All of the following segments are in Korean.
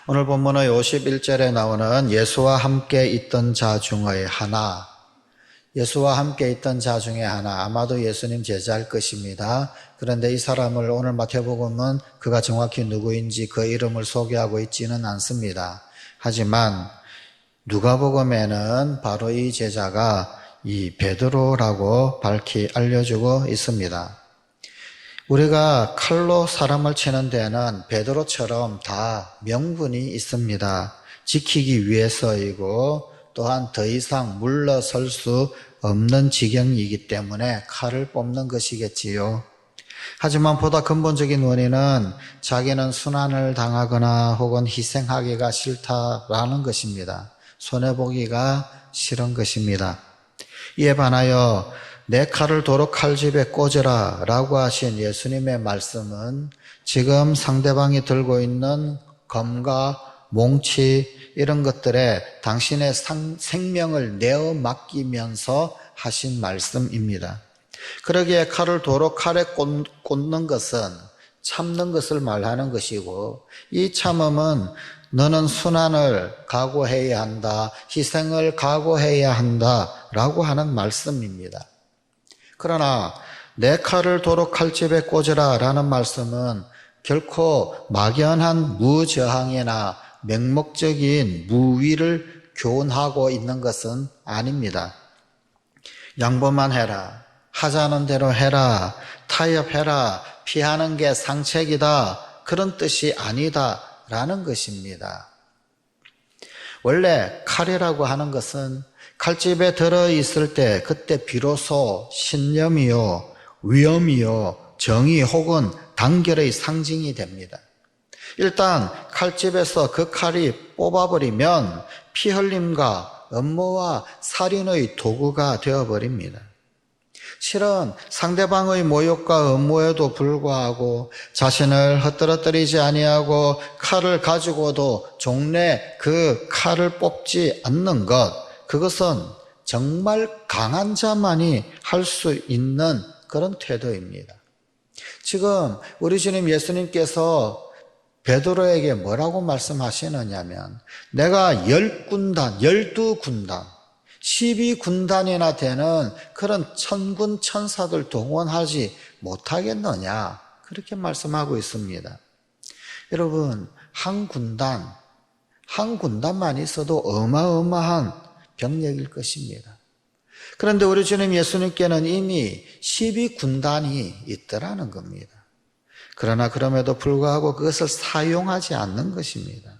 오늘 본문의 51절에 나오는 예수와 함께 있던 자 중의 하나, 예수와 함께 있던 자 중에 하나, 아마도 예수님 제자일 것입니다. 그런데 이 사람을 오늘 마태복음은 그가 정확히 누구인지 그 이름을 소개하고 있지는 않습니다. 하지만 누가복음에는 바로 이 제자가 이 베드로라고 밝히 알려주고 있습니다. 우리가 칼로 사람을 치는 데는 베드로처럼 다 명분이 있습니다. 지키기 위해서이고 또한 더 이상 물러설 수 없는 지경이기 때문에 칼을 뽑는 것이겠지요. 하지만 보다 근본적인 원인은 자기는 순환을 당하거나 혹은 희생하기가 싫다라는 것입니다. 손해보기가 싫은 것입니다. 이에 반하여 내 칼을 도로 칼집에 꽂으라 라고 하신 예수님의 말씀은 지금 상대방이 들고 있는 검과 몽치 이런 것들에 당신의 생명을 내어 맡기면서 하신 말씀입니다. 그러기에 칼을 도로 칼에 꽂는 것은 참는 것을 말하는 것이고, 이 참음은 너는 순환을 각오해야 한다, 희생을 각오해야 한다 라고 하는 말씀입니다. 그러나 내 칼을 도로 칼집에 꽂으라 라는 말씀은 결코 막연한 무저항이나 맹목적인 무위를 교훈하고 있는 것은 아닙니다. 양보만 해라, 하자는 대로 해라, 타협해라, 피하는 게 상책이다, 그런 뜻이 아니다 라는 것입니다. 원래 칼이라고 하는 것은 칼집에 들어있을 때 그때 비로소 신념이요, 위엄이요, 정의 혹은 단결의 상징이 됩니다. 일단 칼집에서 그 칼이 뽑아버리면 피 흘림과 업무와 살인의 도구가 되어버립니다. 실은 상대방의 모욕과 업무에도 불구하고 자신을 헛떨어뜨리지 아니하고 칼을 가지고도 종래 그 칼을 뽑지 않는 것, 그것은 정말 강한 자만이 할 수 있는 그런 태도입니다. 지금 우리 주님 예수님께서 베드로에게 뭐라고 말씀하시느냐면, 내가 10군단, 12군단, 12군단이나 되는 그런 천군 천사들 동원하지 못하겠느냐, 그렇게 말씀하고 있습니다. 여러분, 한 군단만 있어도 어마어마한 병력일 것입니다. 그런데 우리 주님 예수님께는 이미 12군단이 있더라는 겁니다. 그러나 그럼에도 불구하고 그것을 사용하지 않는 것입니다.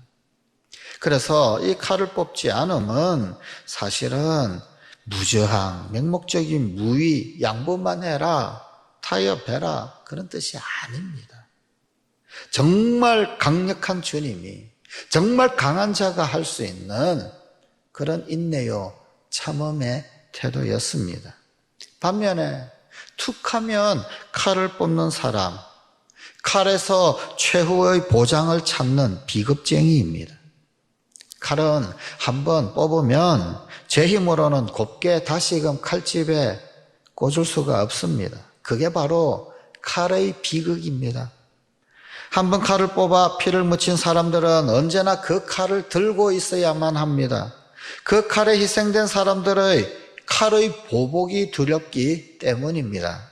그래서 이 칼을 뽑지 않으면 사실은 무저항, 맹목적인 무위, 양보만 해라, 타협해라, 그런 뜻이 아닙니다. 정말 강력한 주님이, 정말 강한 자가 할 수 있는 그런 인내요, 참음의 태도였습니다. 반면에 툭하면 칼을 뽑는 사람, 칼에서 최후의 보장을 찾는 비겁쟁이입니다. 칼은 한번 뽑으면 제 힘으로는 곱게 다시금 칼집에 꽂을 수가 없습니다. 그게 바로 칼의 비극입니다. 한번 칼을 뽑아 피를 묻힌 사람들은 언제나 그 칼을 들고 있어야만 합니다. 그 칼에 희생된 사람들의 칼의 보복이 두렵기 때문입니다.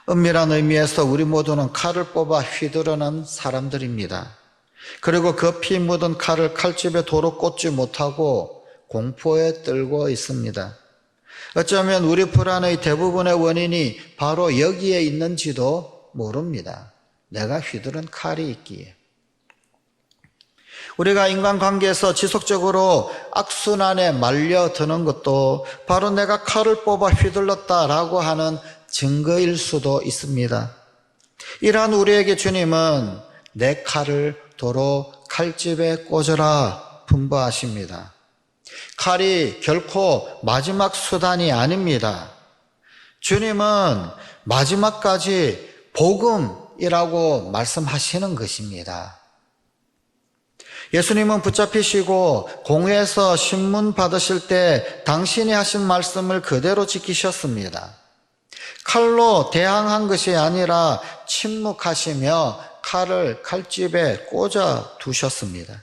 엄밀한 의미에서 우리 모두는 칼을 뽑아 휘두르는 사람들입니다. 그리고 그 피 묻은 칼을 칼집에 도로 꽂지 못하고 공포에 떨고 있습니다. 어쩌면 우리 불안의 대부분의 원인이 바로 여기에 있는지도 모릅니다. 내가 휘두른 칼이 있기에. 우리가 인간관계에서 지속적으로 악순환에 말려드는 것도 바로 내가 칼을 뽑아 휘둘렀다라고 하는 증거일 수도 있습니다. 이러한 우리에게 주님은 내 칼을 도로 칼집에 꽂으라 분부하십니다. 칼이 결코 마지막 수단이 아닙니다. 주님은 마지막까지 복음이라고 말씀하시는 것입니다. 예수님은 붙잡히시고 공회에서 신문 받으실 때 당신이 하신 말씀을 그대로 지키셨습니다. 칼로 대항한 것이 아니라 침묵하시며 칼을 칼집에 꽂아 두셨습니다.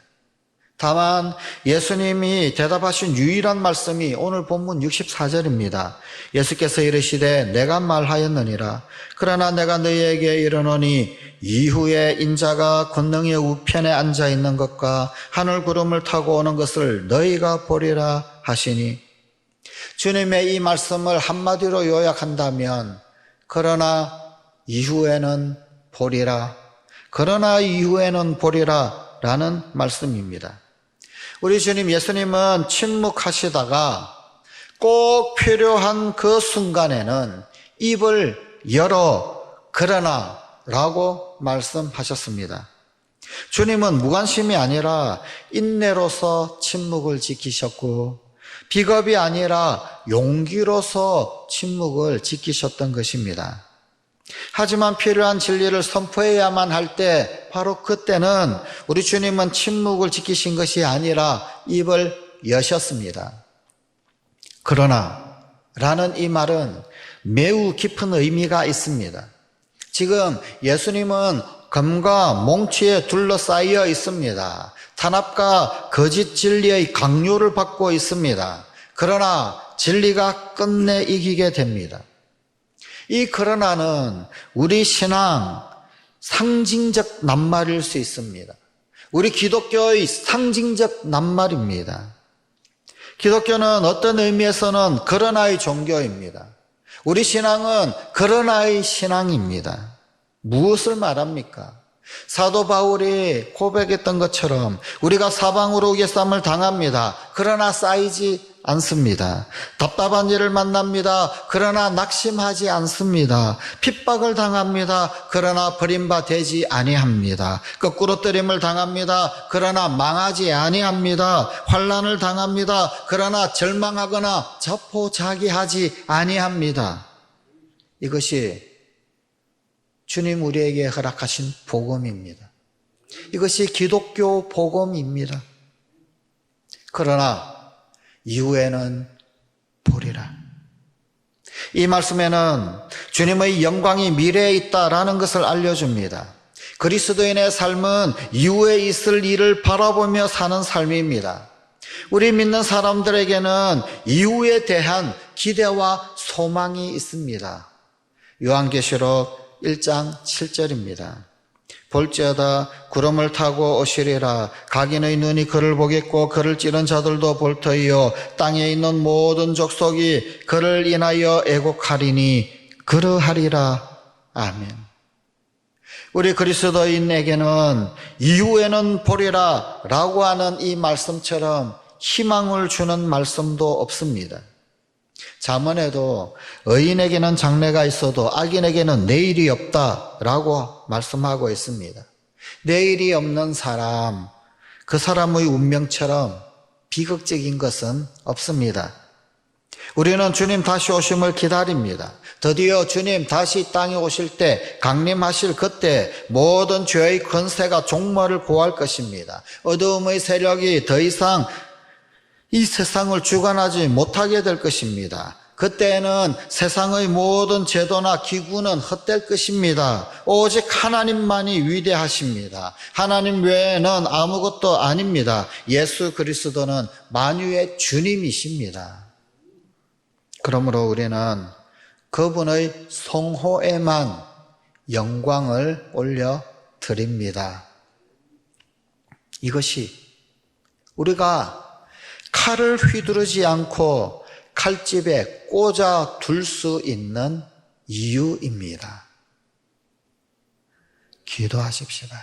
다만 예수님이 대답하신 유일한 말씀이 오늘 본문 64절입니다. 예수께서 이르시되 내가 말하였느니라. 그러나 내가 너희에게 이르노니 이후에 인자가 권능의 우편에 앉아 있는 것과 하늘 구름을 타고 오는 것을 너희가 보리라 하시니, 주님의 이 말씀을 한마디로 요약한다면 그러나 이후에는 보리라, 그러나 이후에는 보리라 라는 말씀입니다. 우리 주님 예수님은 침묵하시다가 꼭 필요한 그 순간에는 입을 열어 그러나 라고 말씀하셨습니다. 주님은 무관심이 아니라 인내로서 침묵을 지키셨고, 비겁이 아니라 용기로서 침묵을 지키셨던 것입니다. 하지만 필요한 진리를 선포해야만 할 때, 바로 그때는 우리 주님은 침묵을 지키신 것이 아니라 입을 여셨습니다. 그러나 라는 이 말은 매우 깊은 의미가 있습니다. 지금 예수님은 검과 몽치에 둘러싸여 있습니다. 탄압과 거짓 진리의 강요를 받고 있습니다. 그러나 진리가 끝내 이기게 됩니다. 이 그러나는 우리 신앙 상징적 낱말일 수 있습니다. 우리 기독교의 상징적 낱말입니다. 기독교는 어떤 의미에서는 그러나의 종교입니다. 우리 신앙은 그러나의 신앙입니다. 무엇을 말합니까? 사도 바울이 고백했던 것처럼 우리가 사방으로 우겨쌈을 당합니다. 그러나 쌓이지 않습니다. 답답한 일을 만납니다. 그러나 낙심하지 않습니다. 핍박을 당합니다. 그러나 버림받지 아니합니다. 거꾸로 뜨림을 당합니다. 그러나 망하지 아니합니다. 환난을 당합니다. 그러나 절망하거나 자포자기하지 아니합니다. 이것이 주님 우리에게 허락하신 복음입니다. 이것이 기독교 복음입니다. 그러나 이후에는 보리라. 이 말씀에는 주님의 영광이 미래에 있다라는 것을 알려줍니다. 그리스도인의 삶은 이후에 있을 일을 바라보며 사는 삶입니다. 우리 믿는 사람들에게는 이후에 대한 기대와 소망이 있습니다. 요한계시록 1장 7절입니다. 볼지어다 구름을 타고 오시리라. 각인의 눈이 그를 보겠고 그를 찌른 자들도 볼 터이요 땅에 있는 모든 족속이 그를 인하여 애곡하리니 그러하리라. 아멘. 우리 그리스도인에게는 이후에는 보리라 라고 하는 이 말씀처럼 희망을 주는 말씀도 없습니다. 잠언에도 의인에게는 장래가 있어도 악인에게는 내일이 없다라고 말씀하고 있습니다. 내일이 없는 사람, 그 사람의 운명처럼 비극적인 것은 없습니다. 우리는 주님 다시 오심을 기다립니다. 드디어 주님 다시 땅에 오실 때, 강림하실 그때 모든 죄의 권세가 종말을 고할 것입니다. 어두움의 세력이 더 이상 이 세상을 주관하지 못하게 될 것입니다. 그때는 세상의 모든 제도나 기구는 헛될 것입니다. 오직 하나님만이 위대하십니다. 하나님 외에는 아무것도 아닙니다. 예수 그리스도는 만유의 주님이십니다. 그러므로 우리는 그분의 성호에만 영광을 올려드립니다. 이것이 우리가 칼을 휘두르지 않고 칼집에 꽂아 둘 수 있는 이유입니다. 기도하십시다.